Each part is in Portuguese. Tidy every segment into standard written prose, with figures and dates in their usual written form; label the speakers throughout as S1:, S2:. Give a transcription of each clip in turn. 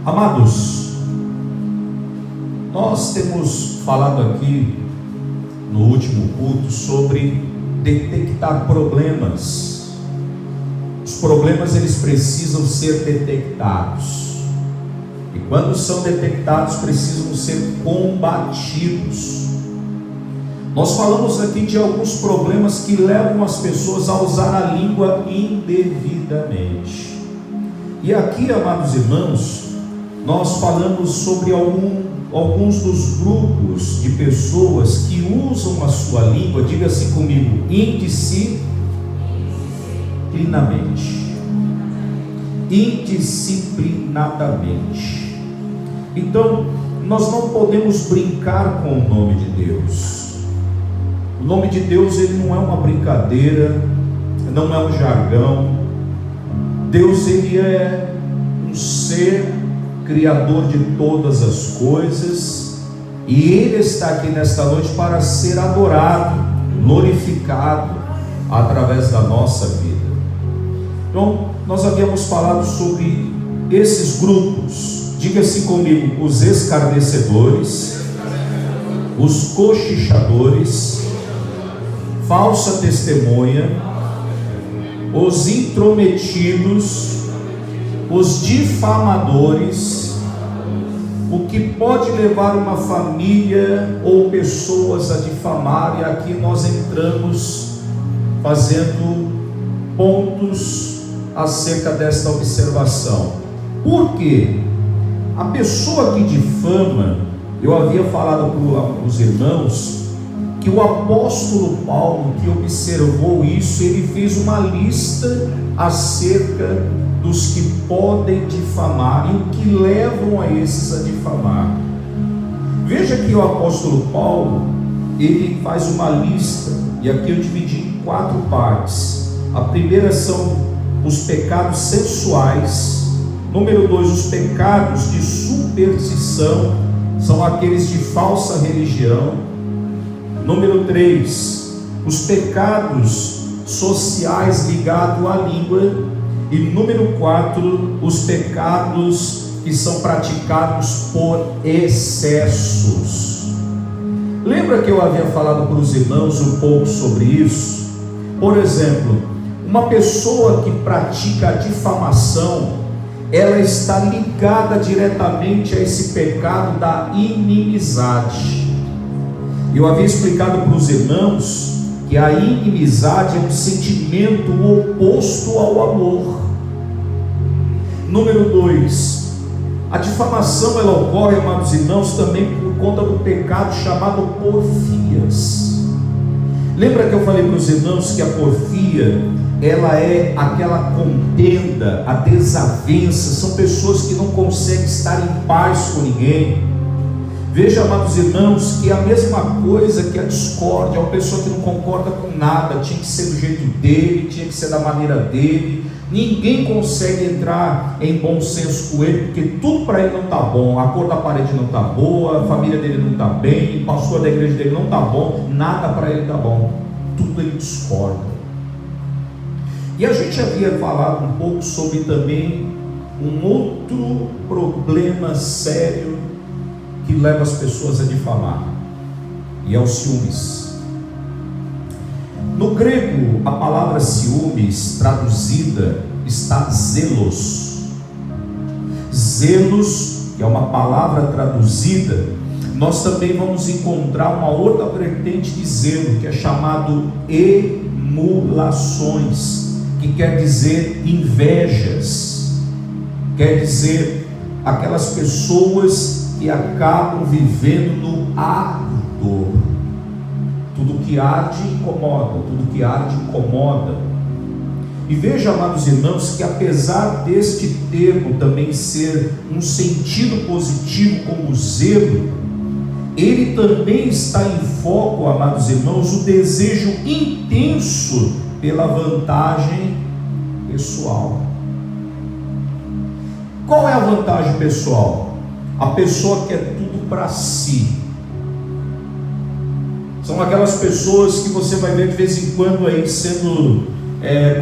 S1: Amados, nós temos falado aqui no último culto sobre detectar problemas. Os problemas, eles precisam ser detectados, e quando são detectados precisam ser combatidos. Nós falamos aqui de alguns problemas que levam as pessoas a usar a língua indevidamente. E aqui, amados irmãos, nós falamos sobre alguns dos grupos de pessoas que usam a sua língua, diga assim comigo, indisciplinadamente. Então, nós não podemos brincar com o nome de Deus. O nome de Deus, ele não é uma brincadeira, não é um jargão. Deus, ele é um ser criador de todas as coisas, e ele está aqui nesta noite para ser adorado, glorificado através da nossa vida. Então, nós havíamos falado sobre esses grupos, diga assim comigo, os escarnecedores, os cochichadores, falsa testemunha, os intrometidos, os difamadores, o que pode levar uma família ou pessoas a difamar. E aqui nós entramos fazendo pontos acerca desta observação. Por quê? A pessoa que difama, eu havia falado para os irmãos que o apóstolo Paulo, que observou isso, ele fez uma lista acerca dos que podem difamar e o que levam a esses a difamar. Veja que o apóstolo Paulo, ele faz uma lista, e aqui eu dividi em 4 partes. A primeira são os pecados sensuais. Número 2, os pecados de superstição, são aqueles de falsa religião. Número 3, os pecados sociais ligados à língua. E número 4, os pecados que são praticados por excessos. Lembra que eu havia falado para os irmãos um pouco sobre isso? Por exemplo, uma pessoa que pratica a difamação, ela está ligada diretamente a esse pecado da inimizade. Eu havia explicado para os irmãos que a inimizade é um sentimento oposto ao amor. Número 2, a difamação, ela ocorre, amados irmãos, também por conta do pecado chamado porfias. Lembra que eu falei para os irmãos que a porfia, ela é aquela contenda, a desavença, são pessoas que não conseguem estar em paz com ninguém. Veja, amados irmãos, que é a mesma coisa que a discórdia, uma pessoa que não concorda com nada, tinha que ser do jeito dele, tinha que ser da maneira dele, ninguém consegue entrar em bom senso com ele, porque tudo para ele não está bom, a cor da parede não está boa, a família dele não está bem, o pastor da igreja dele não está bom, nada para ele está bom, tudo ele discorda. E a gente havia falado um pouco sobre também um outro problema sério que leva as pessoas a difamar, e é o ciúmes. No grego, a palavra ciúmes traduzida está zelos. Zelos, que é uma palavra traduzida, nós também vamos encontrar uma outra vertente de zelo, que é chamado emulações, que quer dizer invejas, quer dizer aquelas pessoas que acabam vivendo no ardor. Tudo que arde incomoda, tudo que arde incomoda. E veja, amados irmãos, que apesar deste termo também ser um sentido positivo como zelo, ele também está em foco, amados irmãos, o desejo intenso pela vantagem pessoal. Qual é a vantagem pessoal? A pessoa quer tudo para si. São aquelas pessoas que você vai ver de vez em quando aí sendo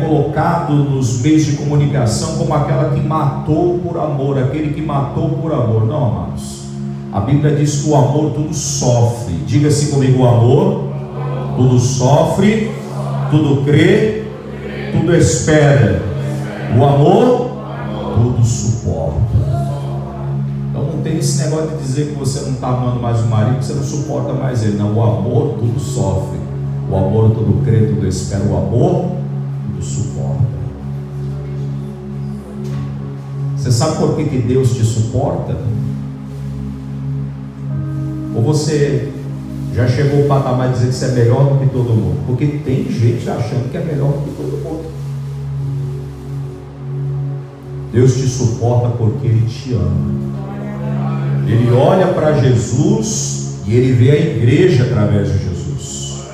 S1: colocado nos meios de comunicação como aquela que matou por amor, aquele que matou por amor. Não, amados. A Bíblia diz que o amor tudo sofre. Diga assim comigo: o amor tudo sofre, tudo crê, tudo espera. O amor tudo suporta. Então não tem esse negócio de dizer que você não está amando mais o marido, que você não suporta mais ele. Não, o amor tudo sofre, o amor tudo crê, tudo espera, o amor tudo suporta. Você sabe por que Deus te suporta? Ou você já chegou ao patamar de dizer que você é melhor do que todo mundo? Porque tem gente achando que é melhor do que todo mundo. Deus te suporta porque Ele te ama. Ele olha para Jesus e Ele vê a igreja através de Jesus.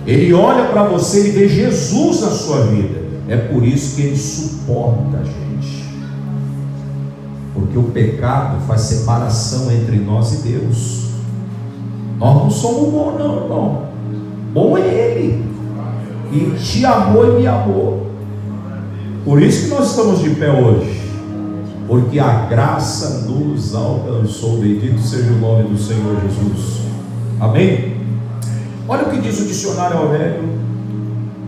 S1: Ele olha para você e vê Jesus na sua vida. É por isso que Ele suporta a gente. Porque o pecado faz separação entre nós e Deus. Nós não somos bons não, irmão. Bom é Ele. E te amou e me amou. Por isso que nós estamos de pé hoje. Porque a graça nos alcançou. Bendito seja o nome do Senhor Jesus. Amém? Olha o que diz o dicionário Aurélio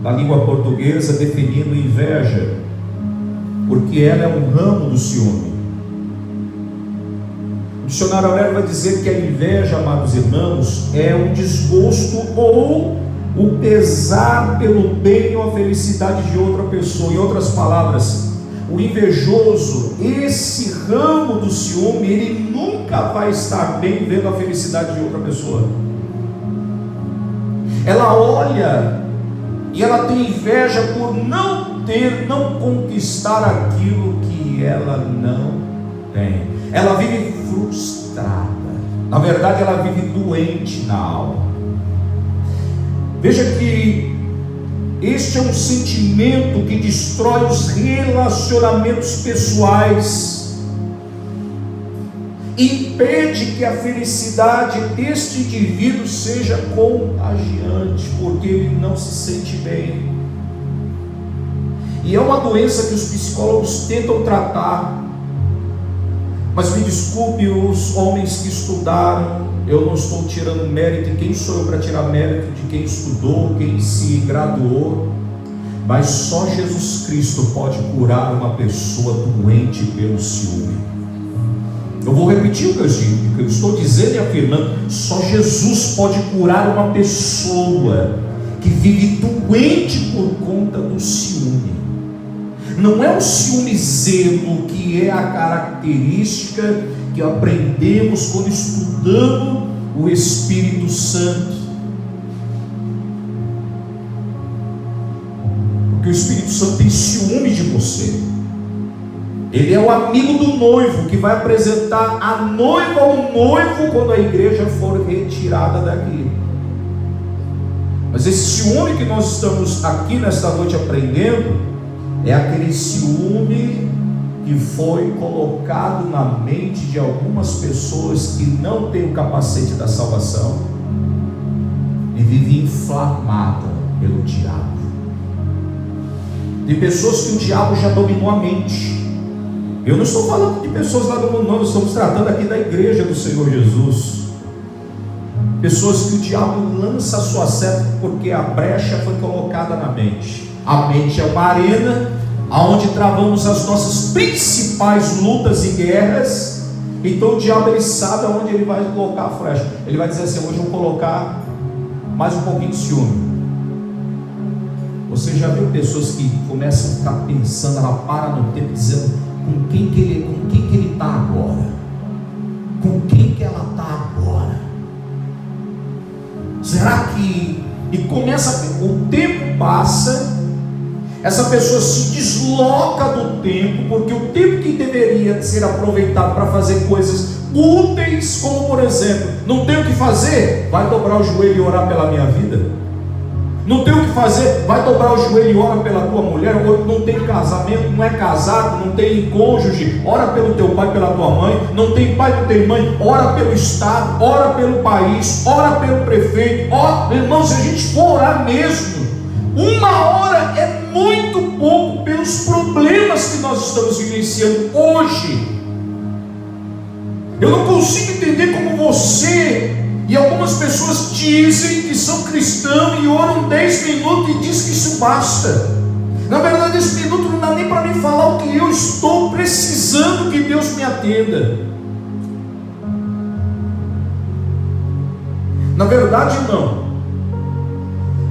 S1: da língua portuguesa, definindo inveja. Porque ela é um ramo do ciúme. O dicionário Aurélio vai dizer que a inveja, amados irmãos, é o desgosto ou o pesar pelo bem ou a felicidade de outra pessoa. Em outras palavras, o invejoso, esse ramo do ciúme, ele nunca vai estar bem vendo a felicidade de outra pessoa. Ela olha e ela tem inveja por não conquistar aquilo que ela não tem. Ela vive frustrada. Na verdade, ela vive doente na alma. Veja que este é um sentimento que destrói os relacionamentos pessoais, impede que a felicidade deste indivíduo seja contagiante, porque ele não se sente bem. E é uma doença que os psicólogos tentam tratar. Mas me desculpe os homens que estudaram, eu não estou tirando mérito, e quem sou eu para tirar mérito de quem estudou, quem se graduou? Mas só Jesus Cristo pode curar uma pessoa doente pelo ciúme. Eu vou repetir o que eu estou dizendo e afirmando: só Jesus pode curar uma pessoa que vive doente por conta do ciúme. Não é o ciúme zelo, que é a característica que aprendemos quando estudamos o Espírito Santo. Porque o Espírito Santo tem ciúme de você. Ele é o amigo do noivo que vai apresentar a noiva ao noivo quando a igreja for retirada daqui. Mas esse ciúme que nós estamos aqui nesta noite aprendendo é aquele ciúme que foi colocado na mente de algumas pessoas que não têm o capacete da salvação e vivem inflamada pelo diabo. Tem pessoas que o diabo já dominou a mente. Eu não estou falando de pessoas lá do mundo, não. Nós estamos tratando aqui da igreja do Senhor Jesus. Pessoas que o diabo lança a sua seta porque a brecha foi colocada na mente. A mente é uma arena onde travamos as nossas principais lutas e guerras. Então o diabo, ele sabe aonde ele vai colocar a flecha. Ele vai dizer assim: hoje eu vou colocar mais um pouquinho de ciúme. Você já viu pessoas que começam a ficar pensando, ela para no tempo dizendo com quem que ele está agora, com quem que ela está agora, será que... E começa, o tempo passa, essa pessoa se desloca do tempo, porque o tempo que deveria ser aproveitado para fazer coisas úteis, como por exemplo, não tem o que fazer, vai dobrar o joelho e orar pela minha vida. Não tem o que fazer, vai dobrar o joelho e ora pela tua mulher. Ou não tem casamento, não é casado, não tem cônjuge, ora pelo teu pai, pela tua mãe. Não tem pai, não tem mãe, ora pelo estado, ora pelo país, ora pelo prefeito. Irmão, se a gente for orar mesmo, uma hora é muito pouco pelos problemas que nós estamos vivenciando hoje. Eu não consigo entender como você e algumas pessoas dizem que são cristãos e oram 10 minutos e diz que isso basta. Na verdade, esse minuto não dá nem para mim falar o que eu estou precisando que Deus me atenda. Na verdade, não.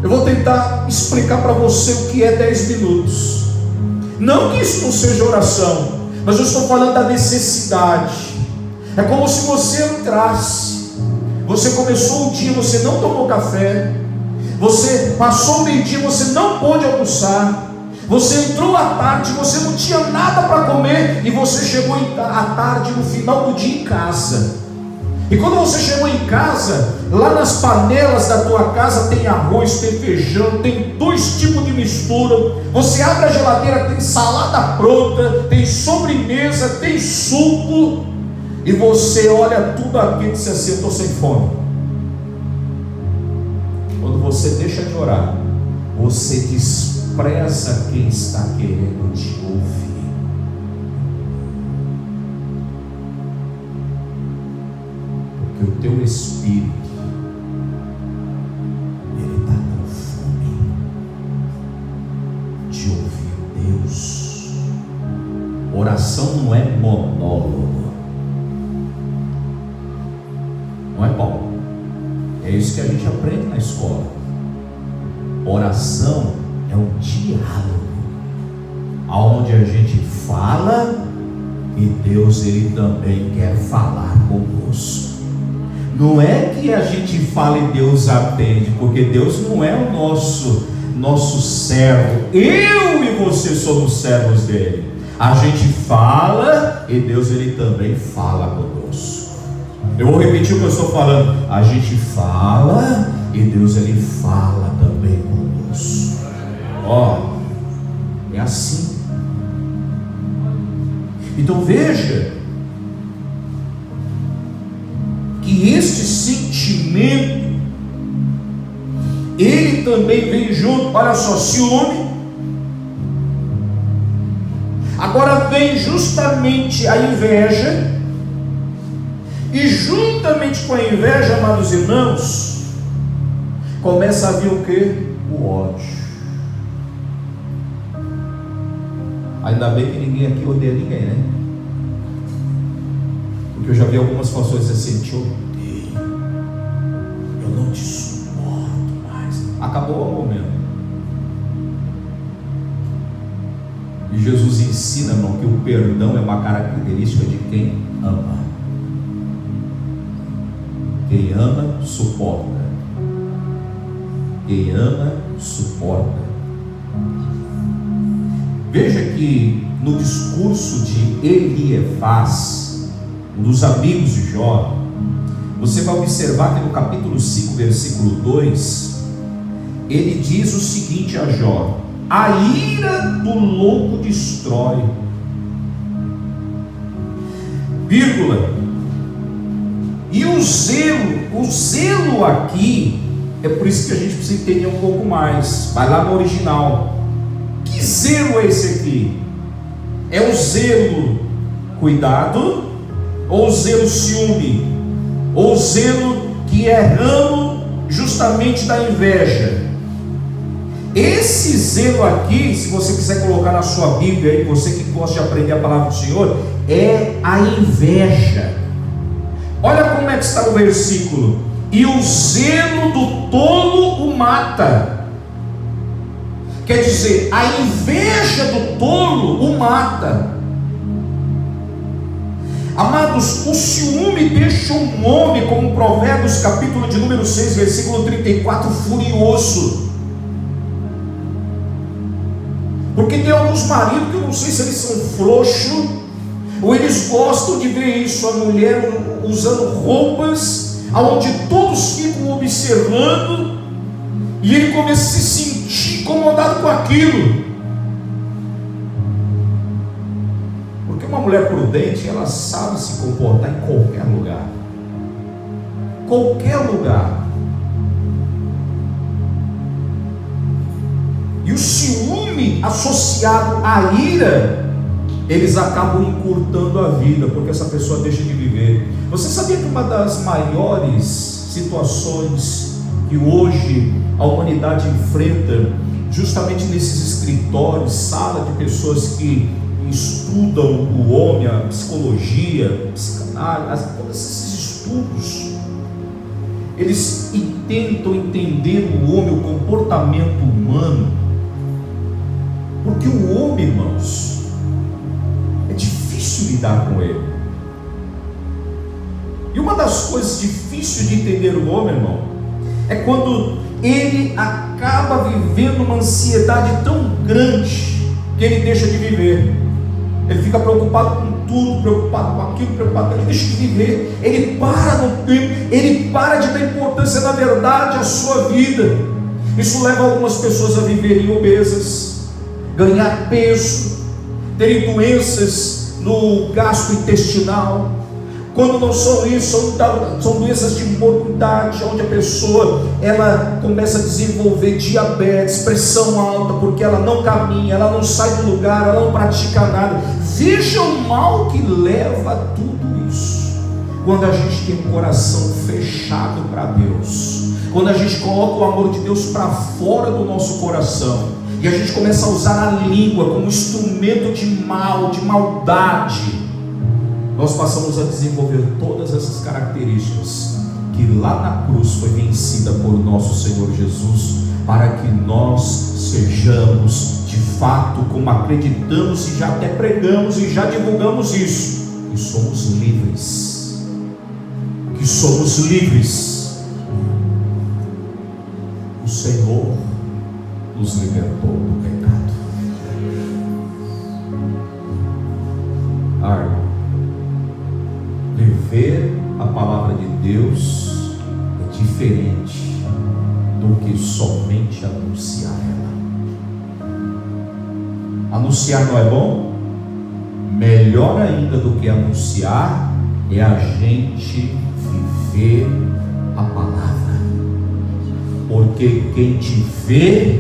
S1: Eu vou tentar explicar para você o que é 10 minutos. Não que isso não seja oração, mas eu estou falando da necessidade. É como se você entrasse, você começou o dia, você não tomou café, você passou o meio-dia, você não pôde almoçar, você entrou à tarde, você não tinha nada para comer, e você chegou à tarde, no final do dia, em casa. E quando você chegou em casa, lá nas panelas da tua casa tem arroz, tem feijão, tem 2 tipos de mistura. Você abre a geladeira, tem salada pronta, tem sobremesa, tem suco. E você olha tudo aquilo e diz assim: eu estou sem fome. Quando você deixa de orar, você despreza quem está querendo te ouvir. Porque o teu espírito, ele está com fome de ouvir Deus. Oração não é monólogo. Não é bom. É isso que a gente aprende na escola. Oração é um diálogo, onde a gente fala e Deus, ele também quer falar conosco. Não é que a gente fala e Deus atende, porque Deus não é o nosso servo. Eu e você somos servos dele. A gente fala e Deus, ele também fala conosco. Eu vou repetir o que eu estou falando. A gente fala e Deus, ele fala também conosco. Ó, é assim. Então veja que este sentimento, ele também vem junto. Olha só, ciúme. Agora vem justamente a inveja. E juntamente com a inveja, amados irmãos, começa a vir o que? O ódio. Ainda bem que ninguém aqui odeia ninguém, né? Porque eu já vi algumas situações assim: te odeio, eu não te suporto mais. Acabou o amor mesmo. E Jesus ensina, irmão, que o perdão é uma característica de quem ama. Quem ama, suporta. Quem ama, suporta. Veja que no discurso de Eliefaz, um dos amigos de Jó, você vai observar que no capítulo 5, versículo 2, ele diz o seguinte a Jó: a ira do louco destrói, vírgula. E o zelo aqui, é por isso que a gente precisa entender um pouco mais. Vai lá no original. Que zelo é esse aqui? É o zelo cuidado? Ou o zelo ciúme? Ou o zelo que é ramo justamente da inveja? Esse zelo aqui, se você quiser colocar na sua Bíblia aí, você que gosta de aprender a palavra do Senhor, é a inveja. Olha como é que está o versículo: e o zelo do tolo o mata. Quer dizer, a inveja do tolo o mata. Amados, o ciúme deixa um homem, como Provérbios capítulo de número 6, versículo 34, furioso. Porque tem alguns maridos que eu não sei se eles são frouxos, ou eles gostam de ver isso, a mulher usando roupas onde todos ficam observando, e ele começa a se sentir incomodado com aquilo. Porque uma mulher prudente, ela sabe se comportar em qualquer lugar. Qualquer lugar. E o ciúme associado à ira, eles acabam encurtando a vida, porque essa pessoa deixa de viver. Você sabia que uma das maiores situações que hoje a humanidade enfrenta, justamente nesses escritórios, sala de pessoas que estudam o homem, a psicologia, a psicanálise, todos esses estudos, eles tentam entender o homem, o comportamento humano, porque o homem, irmãos, é difícil lidar com ele. E uma das coisas difíceis de entender o homem, irmão, é quando ele acaba vivendo uma ansiedade tão grande que ele deixa de viver. Ele fica preocupado com tudo, preocupado com aquilo, preocupado com aquilo, deixa de viver. Ele para no tempo, ele para de dar importância, na verdade, à sua vida. Isso leva algumas pessoas a viverem obesas, ganhar peso, terem doenças no gasto intestinal. Quando não são isso, são doenças de morbidade, onde a pessoa ela começa a desenvolver diabetes, pressão alta, porque ela não caminha, ela não sai do lugar, ela não pratica nada. Veja o mal que leva a tudo isso. Quando a gente tem um coração fechado para Deus, quando a gente coloca o amor de Deus para fora do nosso coração, e a gente começa a usar a língua como instrumento de mal, de maldade, nós passamos a desenvolver todas essas características que lá na cruz foi vencida por nosso Senhor Jesus, para que nós sejamos de fato, como acreditamos e já até pregamos e já divulgamos isso, que somos livres, que somos livres. O Senhor nos libertou do pecado. Viver a palavra de Deus é diferente do que somente anunciar ela. Anunciar não é bom? Melhor ainda do que anunciar é a gente viver a palavra, porque quem te vê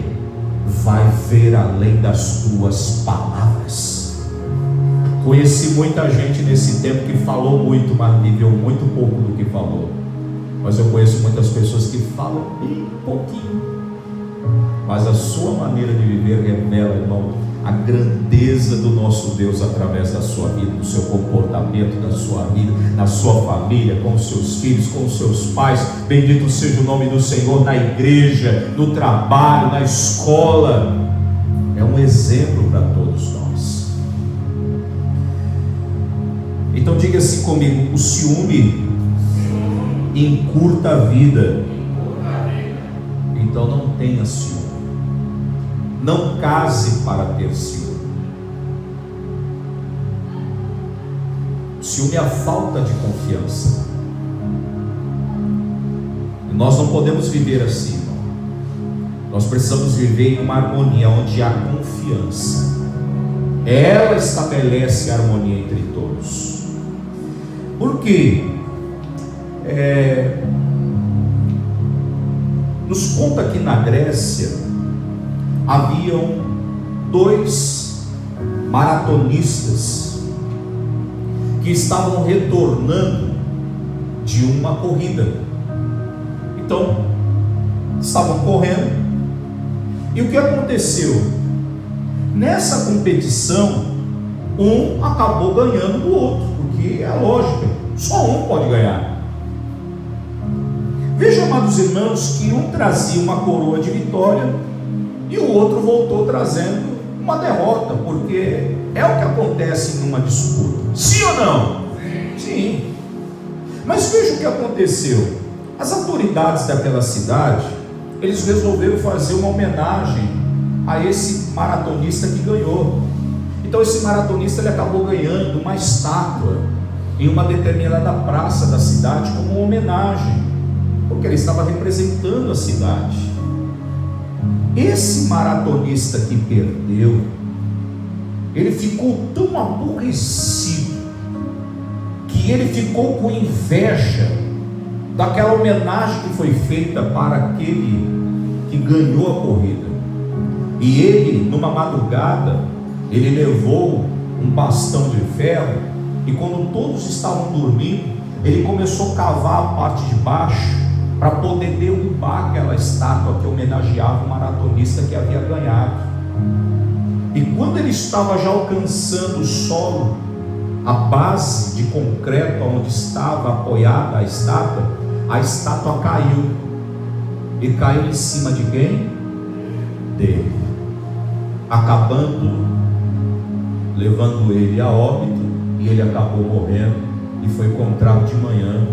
S1: vai ver além das tuas palavras. Conheci muita gente nesse tempo que falou muito, mas viveu muito pouco do que falou. Mas eu conheço muitas pessoas que falam bem pouquinho, mas a sua maneira de viver revela, irmão, a grandeza do nosso Deus através da sua vida, do seu comportamento, da sua vida, na sua família, com os seus filhos, com os seus pais. Bendito seja o nome do Senhor, na igreja, no trabalho, na escola. É um exemplo para todos nós. Então diga assim comigo: o ciúme encurta a vida. Então não tenha ciúme. Não case para ter ciúme. O ciúme é a falta de confiança. E nós não podemos viver assim, irmão. Nós precisamos viver em uma harmonia onde há confiança. Ela estabelece a harmonia entre todos. Por quê? Nos conta que na Grécia haviam 2 maratonistas que estavam retornando de uma corrida. Então, estavam correndo, e o que aconteceu? Nessa competição, um acabou ganhando do outro, porque é lógico, só um pode ganhar. Vejam, amados irmãos, que um trazia uma coroa de vitória e o outro voltou trazendo uma derrota, porque é o que acontece numa disputa. Sim ou não? Sim. Mas veja o que aconteceu. As autoridades daquela cidade, eles resolveram fazer uma homenagem a esse maratonista que ganhou. Então esse maratonista ele acabou ganhando uma estátua em uma determinada praça da cidade como uma homenagem, porque ele estava representando a cidade. Esse maratonista que perdeu, ele ficou tão aborrecido que ele ficou com inveja daquela homenagem que foi feita para aquele que ganhou a corrida. E ele, numa madrugada, ele levou um bastão de ferro, e quando todos estavam dormindo, ele começou a cavar a parte de baixo para poder derrubar aquela estátua que homenageava o maratonista que havia ganhado. E quando ele estava já alcançando o solo, a base de concreto onde estava apoiada a estátua caiu. E caiu em cima de quem? Dele, acabando, levando ele a óbito, e ele acabou morrendo, e foi encontrado de manhã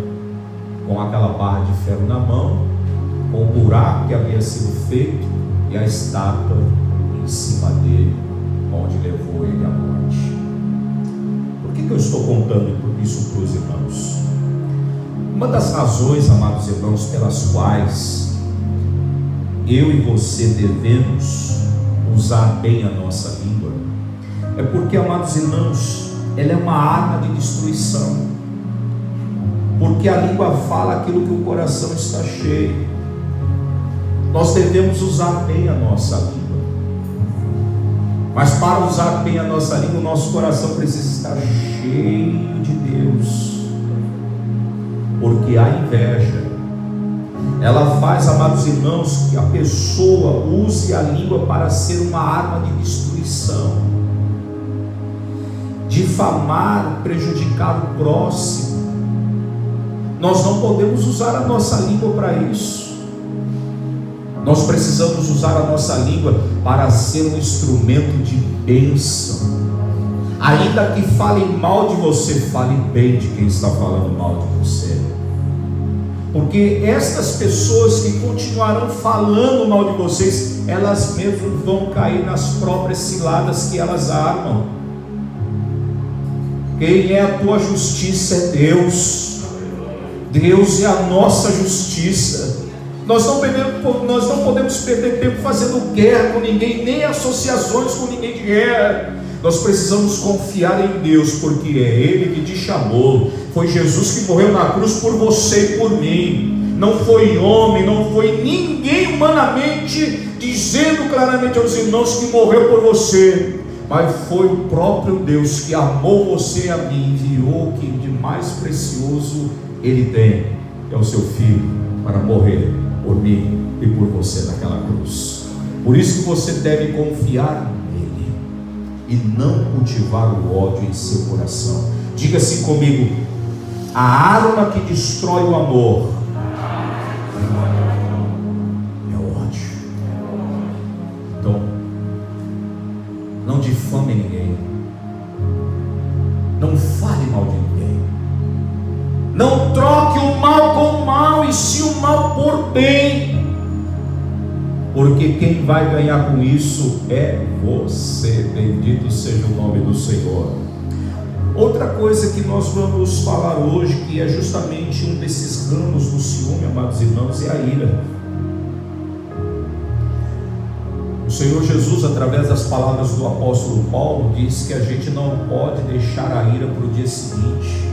S1: com aquela barra de ferro na mão, com o buraco que havia sido feito, e a estátua em cima dele, onde levou ele à morte. Por que eu estou contando isso para os irmãos? Uma das razões, amados irmãos, pelas quais eu e você devemos usar bem a nossa língua, é porque, amados irmãos, ela é uma arma de destruição. Porque a língua fala aquilo que o coração está cheio. Nós devemos usar bem a nossa língua. Mas para usar bem a nossa língua, o nosso coração precisa estar cheio de Deus. Porque a inveja, ela faz, amados irmãos, que a pessoa use a língua para ser uma arma de destruição, difamar, prejudicar o próximo. Nós não podemos usar a nossa língua para isso. Nós precisamos usar a nossa língua para ser um instrumento de bênção. Ainda que falem mal de você, fale bem de quem está falando mal de você. Porque estas pessoas que continuarão falando mal de vocês, elas mesmas vão cair nas próprias ciladas que elas armam. Quem é a tua justiça é Deus. Deus é a nossa justiça. Nós não podemos perder tempo fazendo guerra com ninguém, nem associações com ninguém de guerra. Nós precisamos confiar em Deus, porque é Ele que te chamou. Foi Jesus que morreu na cruz por você e por mim. Não foi homem, não foi ninguém humanamente dizendo claramente aos irmãos que morreu por você, mas foi o próprio Deus que amou você e a mim, enviou o que de mais precioso Ele tem, que é o seu Filho, para morrer por mim e por você naquela cruz. Por isso que você deve confiar nele e não cultivar o ódio em seu coração. Diga assim comigo: a arma que destrói o amor é o ódio. Então, não difame ninguém, não fale mal de ninguém, não troque o mal com o mal, e sim o mal por bem, porque quem vai ganhar com isso é você. Bendito seja o nome do Senhor. Outra coisa que nós vamos falar hoje, que é justamente um desses ramos do ciúme, amados irmãos, é a ira. O Senhor Jesus, através das palavras do apóstolo Paulo, diz que a gente não pode deixar a ira para o dia seguinte.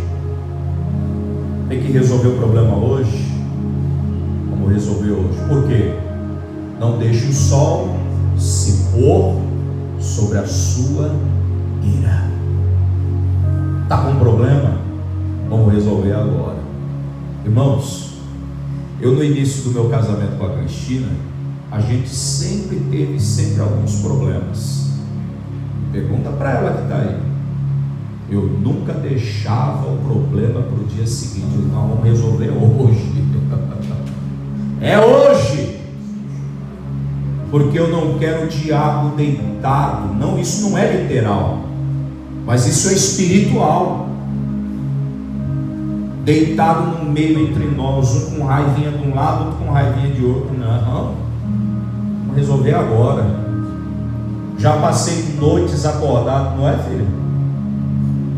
S1: Tem que resolver o problema hoje. Vamos resolver hoje. Por quê? Não deixe o sol se pôr sobre a sua ira. Está com um problema? Vamos resolver agora. Irmãos, eu no início do meu casamento com a Cristina, a gente sempre teve alguns problemas. Pergunta para ela que está aí. Eu nunca deixava o problema para o dia seguinte. Não, vamos resolver hoje. É hoje. Porque eu não quero o diabo deitado. Não, isso não é literal, mas isso é espiritual. Deitado no meio entre nós, um com raivinha de um lado, outro com raivinha de outro. Não, vamos resolver agora. Já passei noites acordado, não é, filho?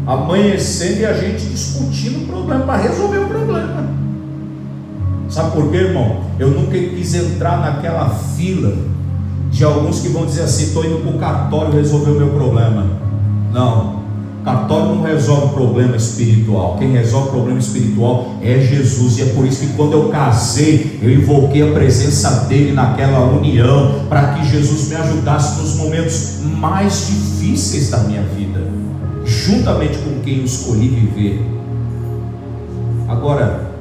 S1: Amanhecendo e a gente discutindo o problema para resolver o problema. Sabe por quê, irmão? Eu nunca quis entrar naquela fila de alguns que vão dizer assim: estou indo para o cartório resolver o meu problema. Não, Cartório não resolve problema espiritual. Quem resolve problema espiritual é Jesus. E é por isso que quando eu casei, eu invoquei a presença dele naquela união, para que Jesus me ajudasse nos momentos mais difíceis da minha vida, juntamente com quem eu escolhi viver. Agora,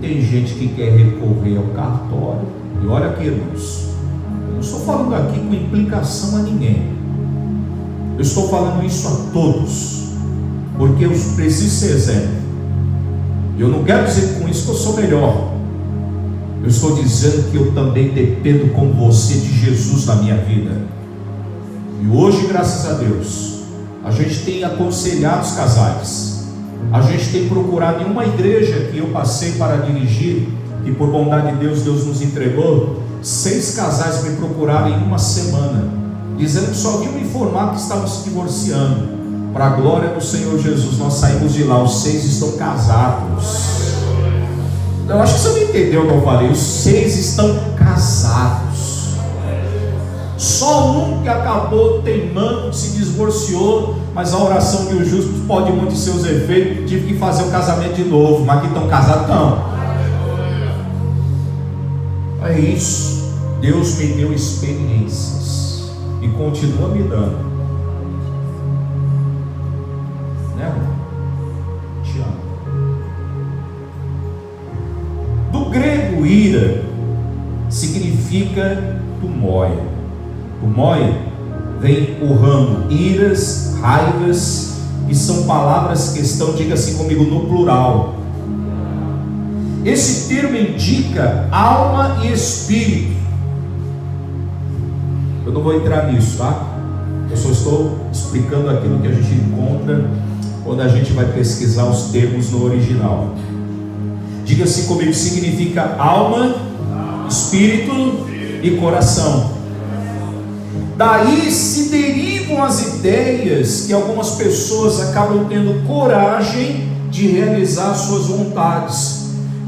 S1: tem gente que quer recorrer ao cartório. E olha aqui, irmãos, eu não estou falando aqui com implicação a ninguém. Eu estou falando isso a todos, porque eu preciso ser exemplo. E eu não quero dizer com isso que eu sou melhor. Eu estou dizendo que eu também dependo como você de Jesus na minha vida. E hoje, graças a Deus, a gente tem aconselhado os casais. A gente tem procurado em uma igreja que eu passei para dirigir, que por bondade de Deus, Deus nos entregou, 6 casais me procuraram em uma semana, dizendo que só vinham me informar que estavam se divorciando. Para a glória do Senhor Jesus, nós saímos de lá, os 6 estão casados. Eu acho que você não entendeu o que eu falei. Os 6 estão casados. Só um que acabou teimando, se divorciou, mas a oração de um justo pode muito seus efeitos, tive que fazer o casamento de novo. Mas que estão casados, não. É isso. Deus me deu experiências e continua me dando, né, amor? Te amo. Do grego, ira significa tumóia. Tumóia vem o ramo iras, raivas, que são palavras que estão, diga assim comigo, no plural. Esse termo indica alma e espírito. Eu não vou entrar nisso, tá? Eu só estou explicando aquilo que a gente encontra quando a gente vai pesquisar os termos no original. Diga assim comigo, significa alma, espírito e coração. Daí se derivam as ideias que algumas pessoas acabam tendo coragem de realizar suas vontades.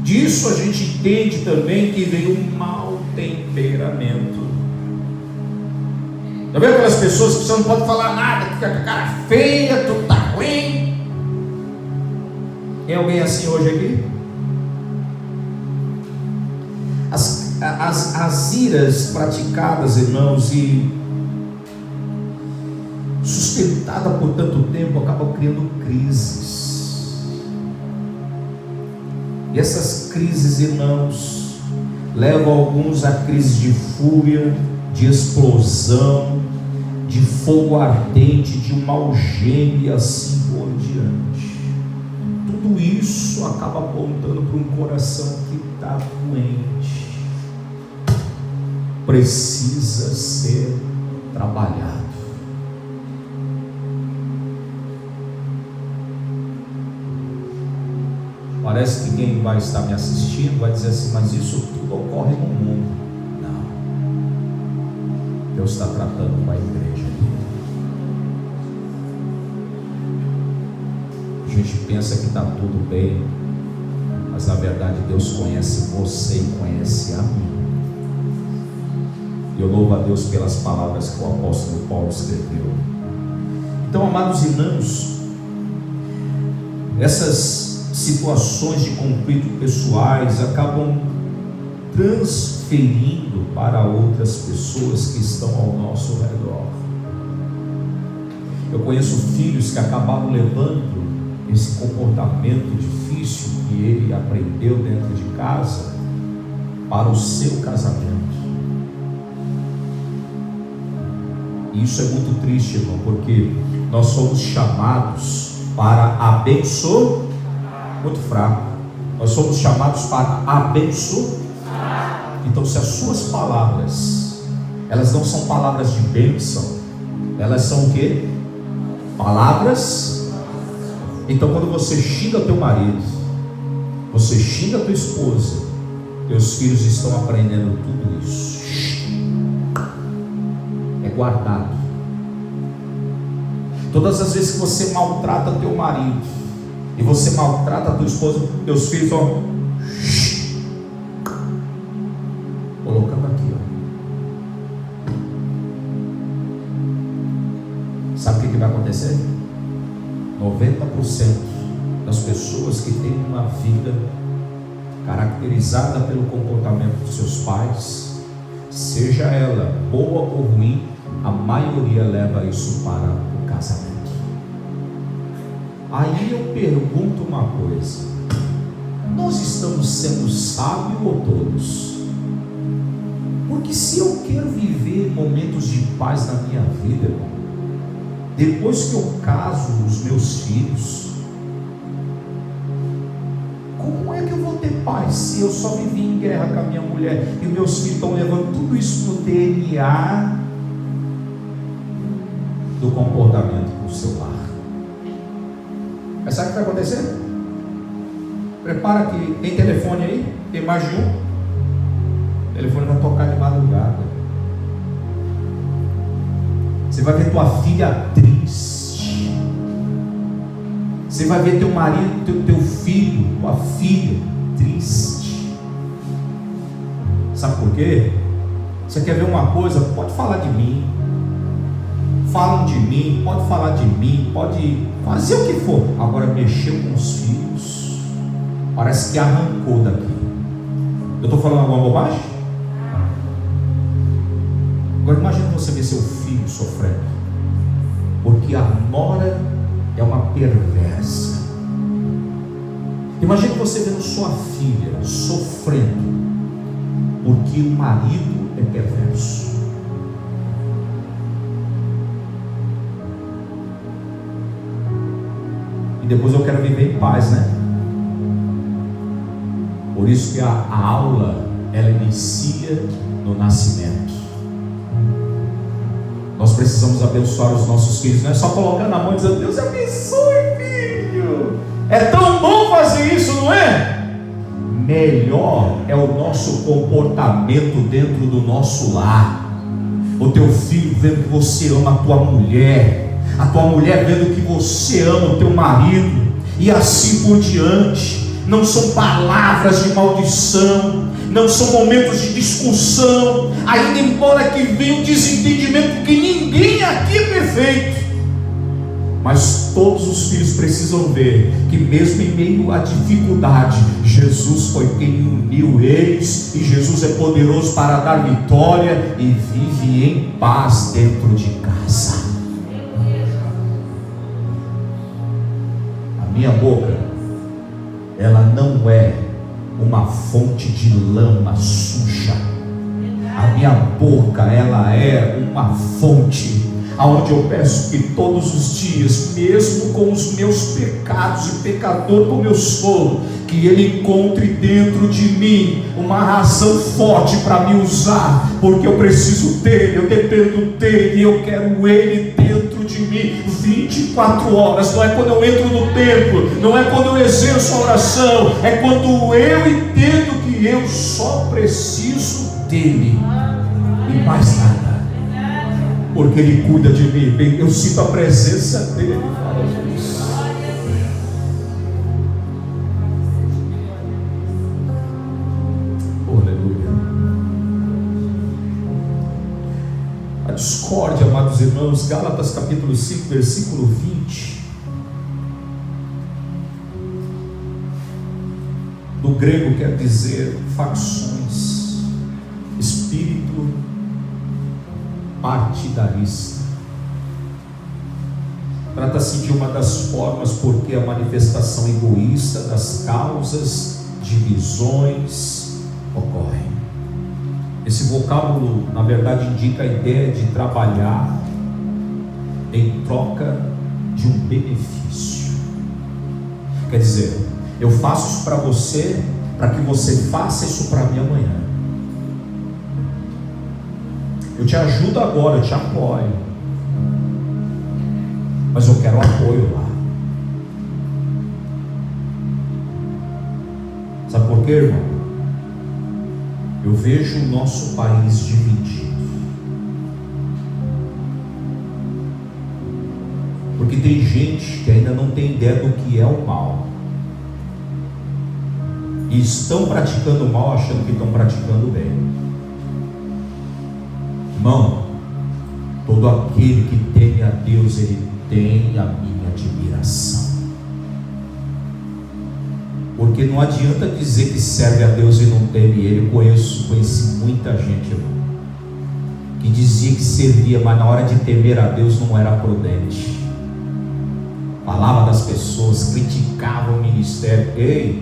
S1: Disso a gente entende também que vem um mau temperamento. Já viu aquelas pessoas que você não pode falar nada, fica com a cara feia, tudo tá ruim? Tem alguém assim hoje aqui? As iras praticadas, irmãos, e sustentada por tanto tempo, acabam criando crises. E essas crises, irmãos, levam alguns a crise de fúria, de explosão, de fogo ardente, de uma algema e assim por diante. Tudo isso acaba apontando para um coração que está doente, precisa ser trabalhado. Parece que quem vai estar me assistindo vai dizer assim, mas isso tudo ocorre no mundo. Não. Deus está tratando com a igreja. A gente pensa que está tudo bem, mas na verdade Deus conhece você e conhece a mim. E eu louvo a Deus pelas palavras que o apóstolo Paulo escreveu. Então, amados irmãos, essas situações de conflito pessoais acabam transferindo para outras pessoas que estão ao nosso redor. Eu conheço filhos que acabaram levando esse comportamento difícil que ele aprendeu dentro de casa para o seu casamento. E isso é muito triste, irmão, porque nós somos chamados para abençoar. Muito fraco. Nós somos chamados para abençoar. Então, se as suas palavras, elas não são palavras de bênção, elas são o quê? Palavras. Então, quando você xinga teu marido, você xinga tua esposa, teus filhos estão aprendendo tudo isso. É guardado. Todas as vezes que você maltrata teu marido e você maltrata a tua esposa, teus filhos vão colocando aqui, ó. Sabe o que vai acontecer? 90% das pessoas que têm uma vida caracterizada pelo comportamento dos seus pais, seja ela boa ou ruim, a maioria leva isso para o casamento. Aí eu pergunto uma coisa: nós estamos sendo sábios ou tolos? Porque se eu quero viver momentos de paz na minha vida, irmão, depois que eu caso os meus filhos, como é que eu vou ter paz se eu só vivi em guerra com a minha mulher e meus filhos estão levando tudo isso no DNA do comportamento para o seu lar? Mas sabe o que vai acontecer? Prepara que tem telefone aí, tem mais de um. O telefone vai tocar de madrugada. Você vai ver tua filha triste. Você vai ver teu marido, teu filho, tua filha triste. Sabe por quê? Você quer ver uma coisa? Pode falar de mim. Falam de mim, pode falar de mim, pode fazer o que for. Agora mexeu com os filhos, parece que arrancou daqui. Eu estou falando alguma bobagem? Agora imagina você ver seu filho sofrendo, porque a nora é uma perversa. Imagina você vendo sua filha sofrendo, porque o marido é perverso. E depois eu quero viver em paz, né? Por isso que a aula, ela inicia no nascimento. Nós precisamos abençoar os nossos filhos. Não é só colocando a mão e dizendo: Deus abençoe, filho. É tão bom fazer isso, não é? Melhor é o nosso comportamento dentro do nosso lar. O teu filho vendo que você ama a tua mulher, a tua mulher vendo que você ama o teu marido, e assim por diante. Não são palavras de maldição, não são momentos de discussão, ainda embora que venha um desentendimento, porque ninguém aqui é perfeito. Mas todos os filhos precisam ver que mesmo em meio à dificuldade, Jesus foi quem uniu eles, e Jesus é poderoso para dar vitória, e vive em paz dentro de casa. A minha boca, ela não é uma fonte de lama suja. A minha boca, ela é uma fonte aonde eu peço que todos os dias, mesmo com os meus pecados e pecador como eu sou, que Ele encontre dentro de mim uma razão forte para me usar, porque eu preciso dEle, eu dependo dEle, eu quero Ele dentro de mim 24 horas. Não é quando eu entro no templo, não é quando eu exerço a oração, é quando eu entendo que eu só preciso dEle e mais nada, porque Ele cuida de mim. Eu sinto a presença dEle. Fala, Jesus. Aleluia. A discórdia, amados irmãos, Gálatas capítulo 5, versículo 20. Do grego quer dizer facções, espírito partidarista. Trata-se de uma das formas porque a manifestação egoísta das causas, divisões ocorrem. Esse vocábulo, na verdade, indica a ideia de trabalhar em troca de um benefício. Quer dizer, eu faço isso para você, para que você faça isso para mim amanhã. Eu te ajudo agora, eu te apoio, mas eu quero apoio lá. Sabe por quê, irmão? Eu vejo o nosso país dividido, porque tem gente que ainda não tem ideia do que é o mal, e estão praticando o mal achando que estão praticando o bem. Irmão, todo aquele que teme a Deus, ele tem a minha admiração. Porque não adianta dizer que serve a Deus e não teme Ele. Conheci muita gente, irmão, que dizia que servia, mas na hora de temer a Deus não era prudente. Falava das pessoas, criticava o ministério. Ei,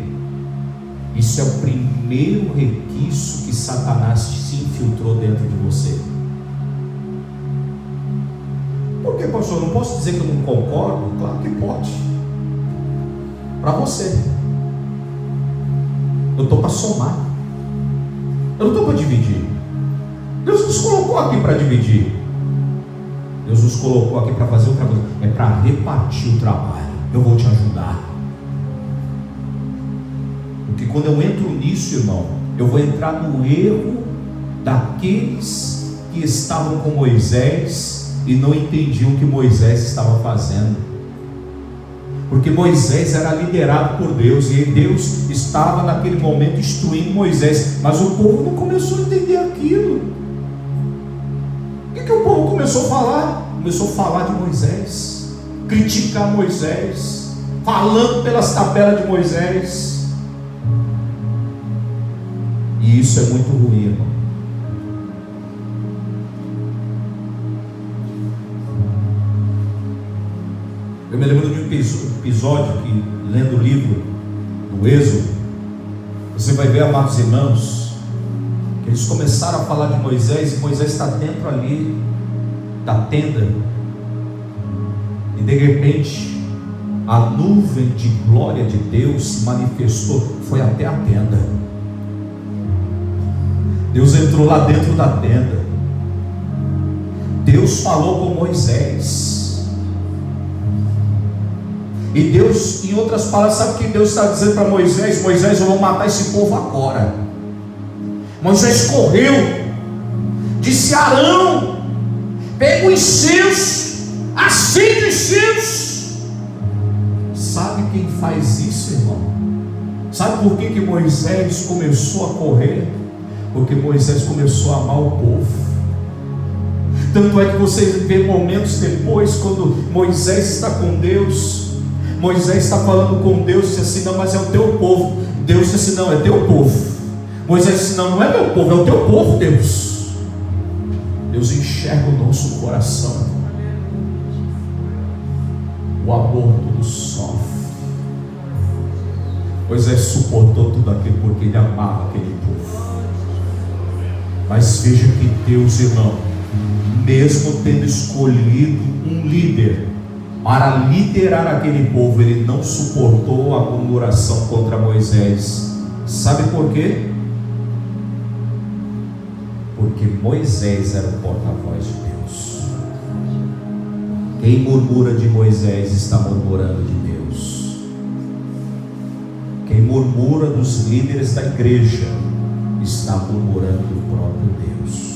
S1: isso é o primeiro requisito que Satanás se infiltrou dentro de você. Por que, pastor? Não posso dizer que eu não concordo? Claro que pode. Para você. Eu estou para somar. Eu não estou para dividir. Deus nos colocou aqui para dividir. Deus nos colocou aqui para fazer outra coisa. É para repartir o trabalho. Eu vou te ajudar. Porque quando eu entro nisso, irmão, eu vou entrar no erro daqueles que estavam com Moisés e não entendiam o que Moisés estava fazendo. Porque Moisés era liderado por Deus, e Deus estava naquele momento instruindo Moisés, mas o povo não começou a entender aquilo. O que o povo começou a falar? Começou a falar de Moisés, criticar Moisés, falando pelas tabelas de Moisés. E isso é muito ruim, irmão. Eu me lembro de um episódio que, lendo o livro do Êxodo, você vai ver, amados irmãos, que eles começaram a falar de Moisés, e Moisés está dentro ali da tenda, e de repente a nuvem de glória de Deus se manifestou, foi até a tenda. Deus entrou lá dentro da tenda. Deus falou com Moisés. E Deus, em outras palavras, sabe o que Deus está dizendo para Moisés? Moisés, eu vou matar esse povo agora. Moisés correu, disse: Arão, pega o incenso, acende o incenso. Sabe quem faz isso, irmão? Sabe por que Moisés começou a correr? Porque Moisés começou a amar o povo. Tanto é que você vê momentos depois, quando Moisés está com Deus, Moisés está falando com Deus, disse assim: não, mas é o teu povo. Deus disse: não, é teu povo. Moisés disse: não, não é meu povo, é o teu povo, Deus. Deus enxerga o nosso coração. O amor tudo sofre. Moisés suportou tudo aquilo porque ele amava aquele povo. Mas veja que Deus, irmão, mesmo tendo escolhido um líder para liderar aquele povo, ele não suportou a murmuração contra Moisés. Sabe por quê? Porque Moisés era o porta-voz de Deus. Quem murmura de Moisés está murmurando de Deus. Quem murmura dos líderes da igreja está murmurando do próprio Deus.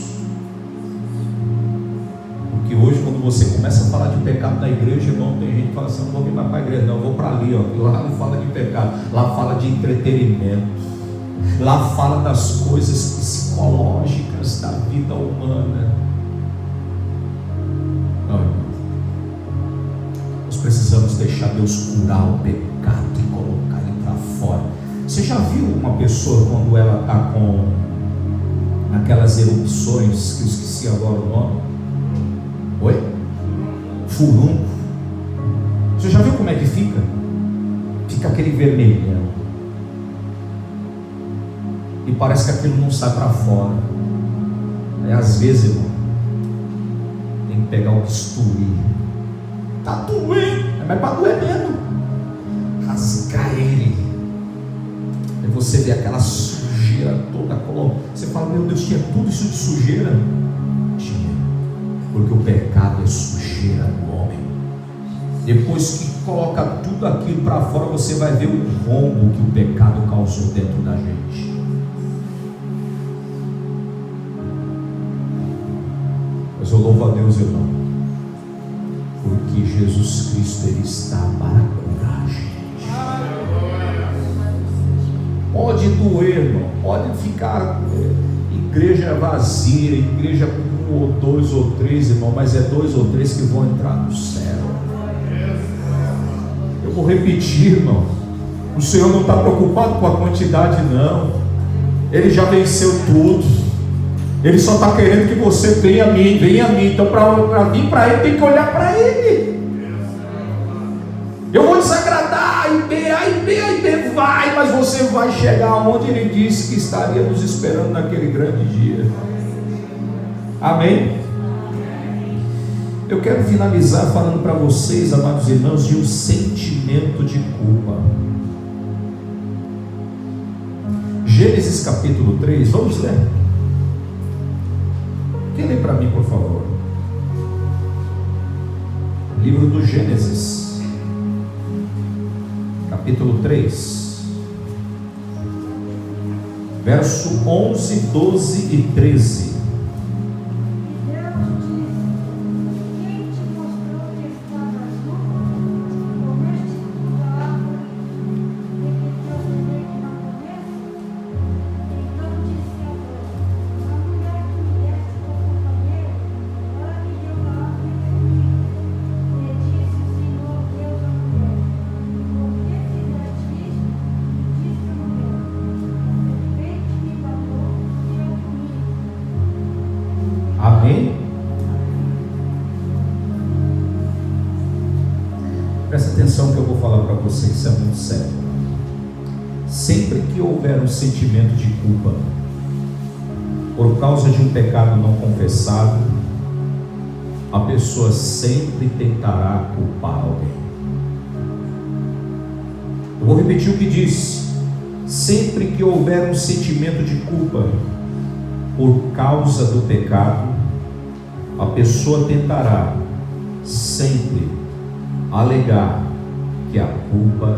S1: Porque hoje, quando você começa a falar de pecado na igreja, irmão, tem gente que fala assim: não vou vir mais para a igreja, não, eu vou para ali, ó. Lá não fala de pecado, lá fala de entretenimento, lá fala das coisas psicológicas da vida humana. Não, irmão, nós precisamos deixar Deus curar o pecado e colocar ele para fora. Você já viu uma pessoa quando ela está com aquelas erupções, que eu esqueci agora o nome? Oi? Furúnculo. Você já viu como é que fica? Fica aquele vermelhão. E parece que aquilo não sai para fora. Aí às vezes, irmão, tem que pegar o bisturi. Está doendo, mas para doer mesmo. Rasgar ele. Aí você vê aquela sujeira toda. Você fala: meu Deus, tinha tudo isso de sujeira? Tinha. Porque o pecado é sujeira do homem. Depois que coloca tudo aquilo para fora, você vai ver o rombo que o pecado causou dentro da gente. Mas eu louvo a Deus, irmão, porque Jesus Cristo, Ele está para curar a gente. Pode doer, irmão, pode ficar igreja vazia, igreja com 1 ou 2 ou 3, irmão, mas é 2 ou 3 que vão entrar no céu. Eu vou repetir, irmão, O Senhor não está preocupado com a quantidade, não. Ele já venceu tudo. Ele só está querendo que você venha a mim, venha a mim. Então, para vir para Ele, tem que olhar para Ele. Eu vou desagradar, A e B, vai, mas você vai chegar onde Ele disse que estaria nos esperando naquele grande dia. Amém? Eu quero finalizar falando para vocês, amados irmãos, de um sentimento de culpa. Gênesis capítulo 3, vamos ler? Quem lê para mim, por favor? Livro do Gênesis, capítulo 3, verso 11, 12 e 13. Amém? Presta atenção que eu vou falar para vocês, isso é muito sério. Sempre que houver um sentimento de culpa por causa de um pecado não confessado, a pessoa sempre tentará culpar alguém. Eu vou repetir o que disse. Sempre que houver um sentimento de culpa por causa do pecado, a pessoa tentará sempre alegar que a culpa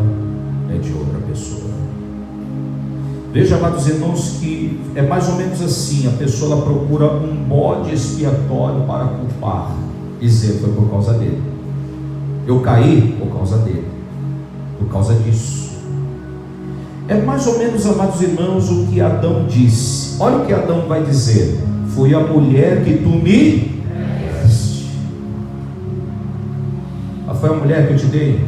S1: é de outra pessoa. Veja, amados irmãos, que é mais ou menos assim: a pessoa ela procura um bode expiatório para culpar, dizer foi por causa dele, eu caí por causa dele, por causa disso. É mais ou menos, amados irmãos, o que Adão disse. Olha o que Adão vai dizer: foi a mulher que tu me deste. Foi a mulher que eu te dei.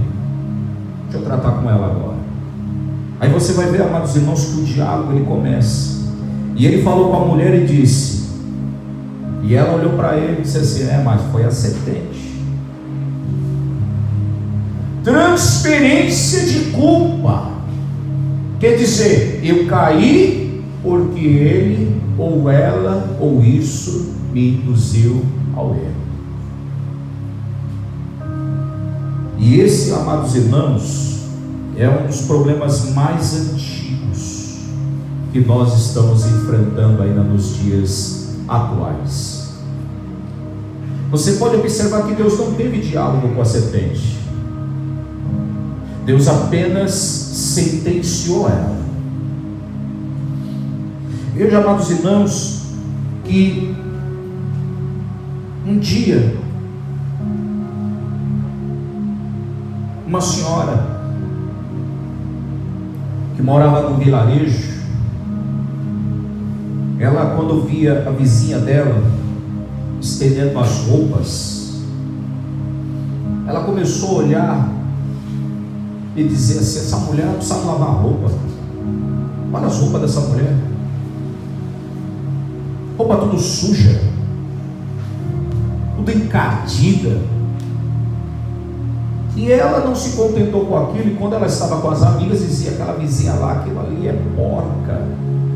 S1: Deixa eu tratar com ela agora. Aí você vai ver, amados irmãos, que o diálogo ele começa. E ele falou com a mulher e disse, e ela olhou para ele e disse assim: mas foi a serpente. Transferência de culpa. Quer dizer, eu caí porque ele ou ela ou isso me induziu ao erro. E esse, amados irmãos, é um dos problemas mais antigos que nós estamos enfrentando ainda nos dias atuais. Você pode observar que Deus não teve diálogo com a serpente. Deus apenas sentenciou ela. Veja, amados irmãos, que um dia uma senhora que morava no vilarejo, ela, quando via a vizinha dela estendendo as roupas, ela começou a olhar e dizer assim: essa mulher não sabe lavar roupa. Olha as roupas dessa mulher, roupa tudo suja, tudo encardida. E ela não se contentou com aquilo, e quando ela estava com as amigas, dizia: aquela vizinha lá, aquilo ali é porca.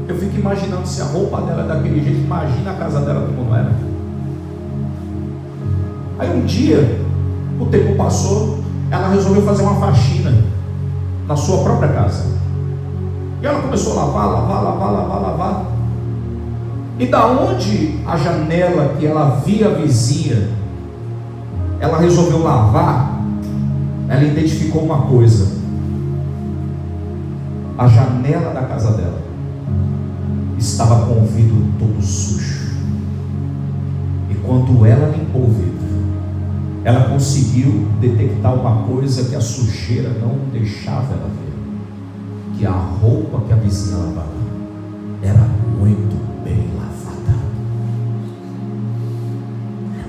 S1: Eu fico imaginando, se a roupa dela é daquele jeito, imagina a casa dela como era. Aí um dia, o tempo passou, ela resolveu fazer uma faxina na sua própria casa. E ela começou a lavar. E da onde a janela que ela via a vizinha, ela resolveu lavar, ela identificou uma coisa: a janela da casa dela estava com o vidro todo sujo. E quando ela limpou o vidro, ela conseguiu detectar uma coisa que a sujeira não deixava ela ver: que a roupa que a vizinha lavava era muito bem lavada.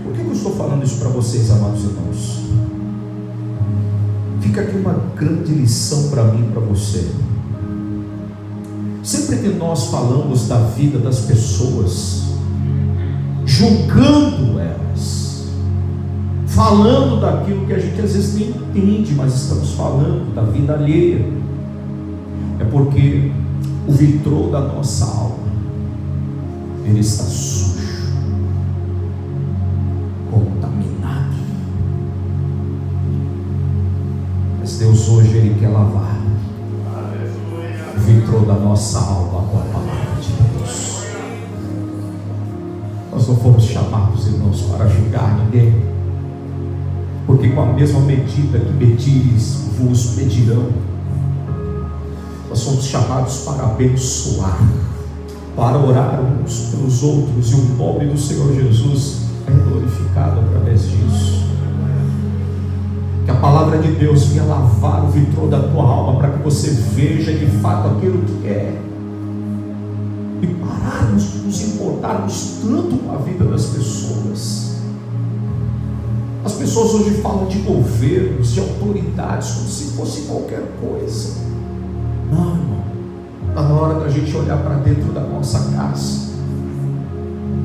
S1: Por que eu estou falando isso para vocês, amados irmãos? Fica aqui uma grande lição para mim e para você. Sempre que nós falamos da vida das pessoas, julgando elas, falando daquilo que a gente às vezes nem entende, mas estamos falando da vida alheia, é porque o vitrô da nossa alma, ele está sujo, contaminado. Mas Deus hoje Ele quer lavar o vitrô da nossa alma com a palavra de Deus. Nós não fomos chamados, irmãos, para julgar ninguém, porque com a mesma medida que medires, vos medirão. Nós somos chamados para abençoar, para orar uns pelos outros, e o nome do Senhor Jesus é glorificado através disso. Que a palavra de Deus venha lavar o vitrô da tua alma, para que você veja de fato aquilo que é, e pararmos de nos importarmos tanto com a vida das pessoas. As pessoas hoje falam de governos, de autoridades, como se fosse qualquer coisa. Não, irmão, está na hora da gente olhar para dentro da nossa casa.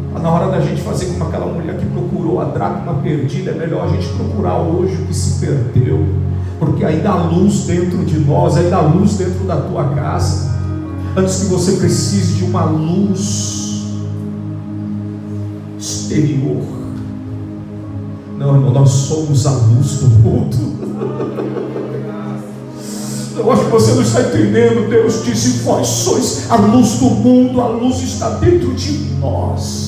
S1: Está na hora da gente fazer como aquela mulher que procurou a dracma perdida. É melhor a gente procurar hoje o que se perdeu, porque aí dá luz dentro de nós, aí dá luz dentro da tua casa, antes que você precise de uma luz exterior. Não, irmão, nós somos a luz do mundo. Eu acho que você não está entendendo. Deus disse: vós sois a luz do mundo, a luz está dentro de nós.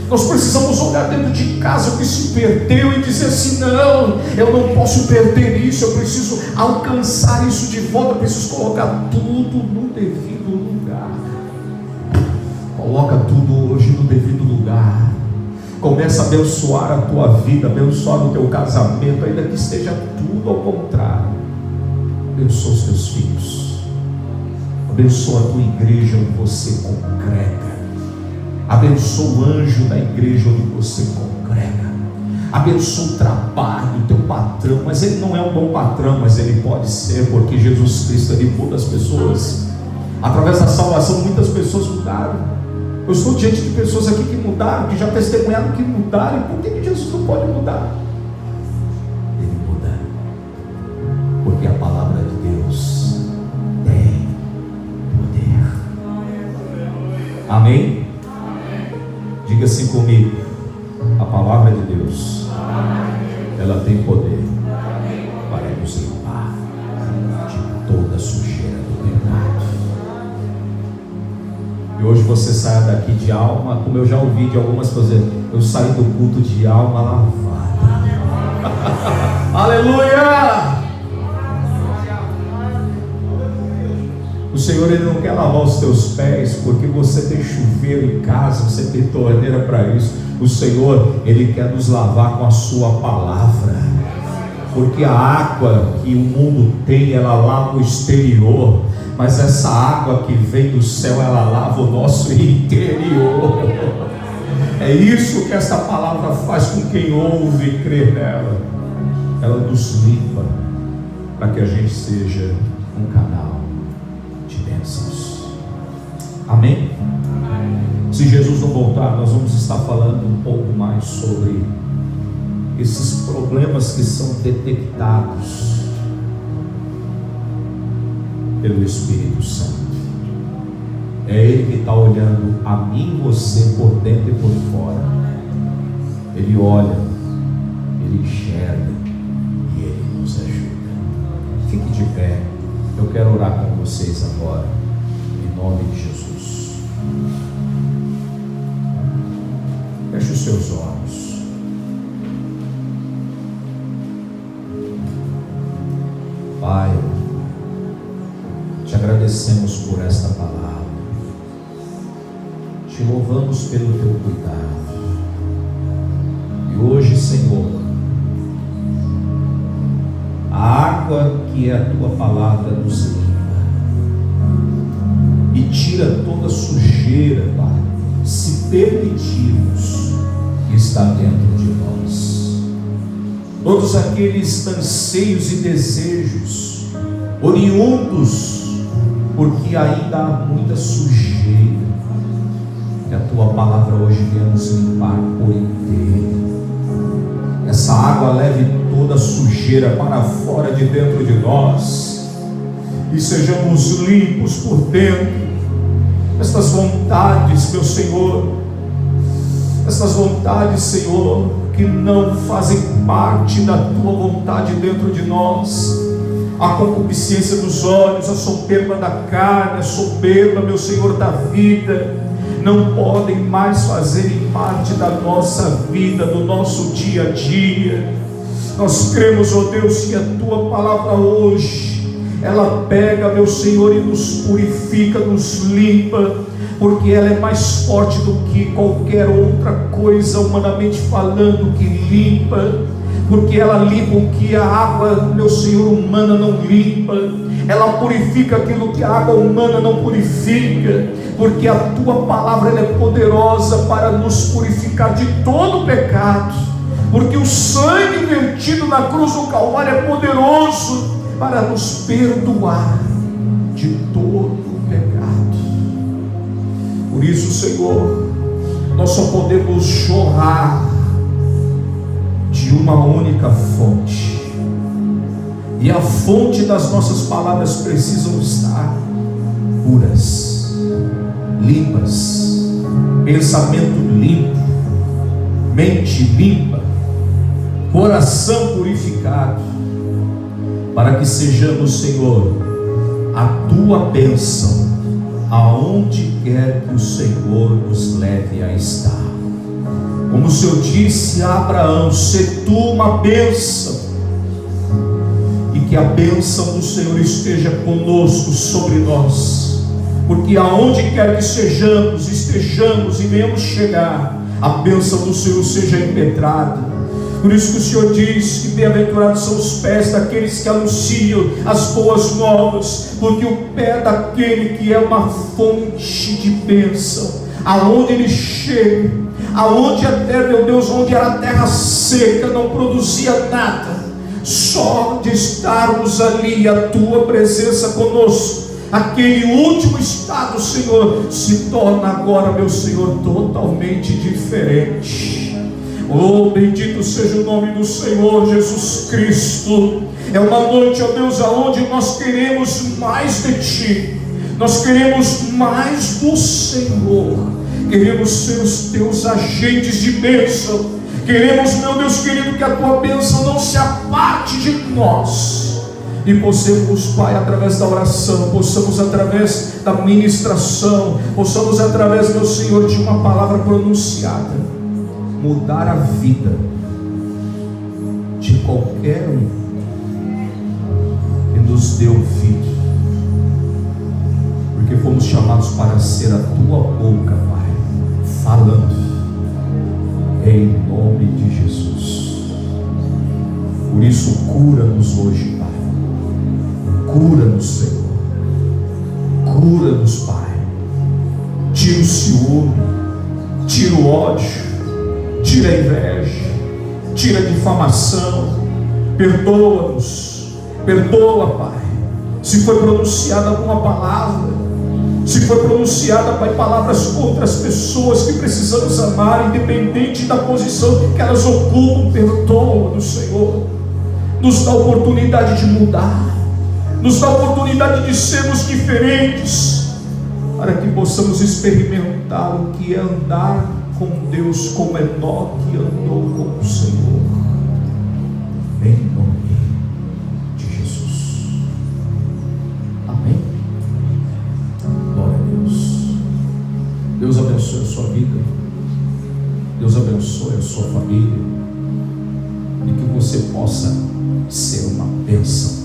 S1: Nós precisamos olhar dentro de casa o que se perdeu e dizer assim: não, eu não posso perder isso, eu preciso alcançar isso de volta, eu preciso colocar tudo no devido lugar. Coloca tudo hoje no devido lugar. Começa a abençoar a tua vida, abençoar o teu casamento, ainda que esteja tudo ao contrário. Abençoa os teus filhos, abençoa a tua igreja onde você congrega, abençoa o anjo da igreja onde você congrega, abençoa o trabalho do teu patrão. Mas ele não é um bom patrão, mas ele pode ser, porque Jesus Cristo, ele muda as pessoas. Através da salvação, muitas pessoas mudaram. Eu estou diante de pessoas aqui que mudaram, que já testemunharam que mudaram. E por que Jesus não pode mudar? Ele muda, porque a palavra de Deus tem poder. Amém? Diga assim comigo: a palavra de Deus, ela tem poder para nos limpar de toda a sujeira do pecado. E hoje você saia daqui de alma, como eu já ouvi de algumas pessoas, eu saí do culto de alma lavada. Aleluia! O Senhor, Ele não quer lavar os teus pés porque você tem chuveiro em casa, você tem torneira para isso. O Senhor, Ele quer nos lavar com a sua palavra, porque a água que o mundo tem, ela lava o exterior, mas essa água que vem do céu, ela lava o nosso interior. É isso que essa palavra faz com quem ouve e crê nela. Ela nos limpa para que a gente seja um canal de bênçãos. Amém? Se Jesus não voltar, nós vamos estar falando um pouco mais sobre esses problemas que são detectados pelo Espírito Santo. É Ele que está olhando a mim e você por dentro e por fora. Ele olha, Ele enxerga e Ele nos ajuda. Fique de pé, eu quero orar com vocês agora, em nome de Jesus. Feche os seus olhos. Pai, te agradecemos por esta palavra, te louvamos pelo teu cuidado. E hoje, Senhor, a água que é a tua palavra nos limpa e tira toda sujeira, Pai, se permitirmos que está dentro de nós. todos aqueles anseios e desejos oriundos, porque ainda há muita sujeira, que a tua palavra hoje venha nos limpar por inteiro. Essa água leve toda a sujeira para fora de dentro de nós, e sejamos limpos por dentro. Estas vontades, meu Senhor, essas vontades, Senhor, que não fazem parte da tua vontade dentro de nós, a concupiscência dos olhos, a soberba da carne, a soberba, meu Senhor, da vida, não podem mais fazer parte da nossa vida, do nosso dia a dia. Nós cremos, ó Deus, que a tua palavra hoje, ela pega, meu Senhor, e nos purifica, nos limpa, porque ela é mais forte do que qualquer outra coisa, humanamente falando, que limpa, porque ela limpa o que a água, meu Senhor, humana não limpa, ela purifica aquilo que a água humana não purifica, porque a tua palavra ela é poderosa para nos purificar de todo pecado, porque o sangue vertido na cruz do Calvário é poderoso para nos perdoar de todo pecado. Por isso, Senhor, nós só podemos jorrar de uma única fonte, e a fonte das nossas palavras precisam estar puras, limpas, pensamento limpo, mente limpa, coração purificado, para que sejamos, Senhor, a tua bênção aonde quer que o Senhor nos leve a estar. Como o Senhor disse a Abraão: se tu uma bênção, e que a bênção do Senhor esteja conosco, sobre nós, porque aonde quer que sejamos, estejamos e venhamos chegar, a bênção do Senhor seja impetrada. Por isso que o Senhor diz que bem-aventurados são os pés daqueles que anunciam as boas novas, porque o pé daquele que é uma fonte de bênção, aonde ele chega, aonde até, meu Deus, onde era terra seca, não produzia nada, só de estarmos ali, a tua presença conosco, aquele último estado, Senhor, se torna agora, meu Senhor, totalmente diferente. Oh, bendito seja o nome do Senhor Jesus Cristo. É uma noite, ó Deus, aonde nós queremos mais de Ti, nós queremos mais do Senhor, queremos ser os Teus agentes de bênção, queremos, meu Deus querido, que a Tua bênção não se aparte de nós, e possamos, Pai, através da oração, possamos através da ministração, possamos através, meu Senhor, de uma palavra pronunciada, mudar a vida de qualquer um que nos deu vida, porque fomos chamados para ser a tua boca, Pai, falando em nome de Jesus. Por isso, cura-nos hoje, Pai, cura-nos, Senhor, cura-nos, Pai, tira o ciúme, tira o ódio, tira a inveja, tira a difamação, perdoa-nos, perdoa, Pai, se foi pronunciada alguma palavra, se foi pronunciada, Pai, palavras contra as pessoas que precisamos amar, independente da posição que elas ocupam, perdoa-nos, Senhor, nos dá a oportunidade de mudar, nos dá a oportunidade de sermos diferentes, para que possamos experimentar o que é andar com Deus, como Enoque andou com o Senhor, em nome de Jesus. Amém. Glória a Deus. Deus abençoe a sua vida, Deus abençoe a sua família, e que você possa ser uma bênção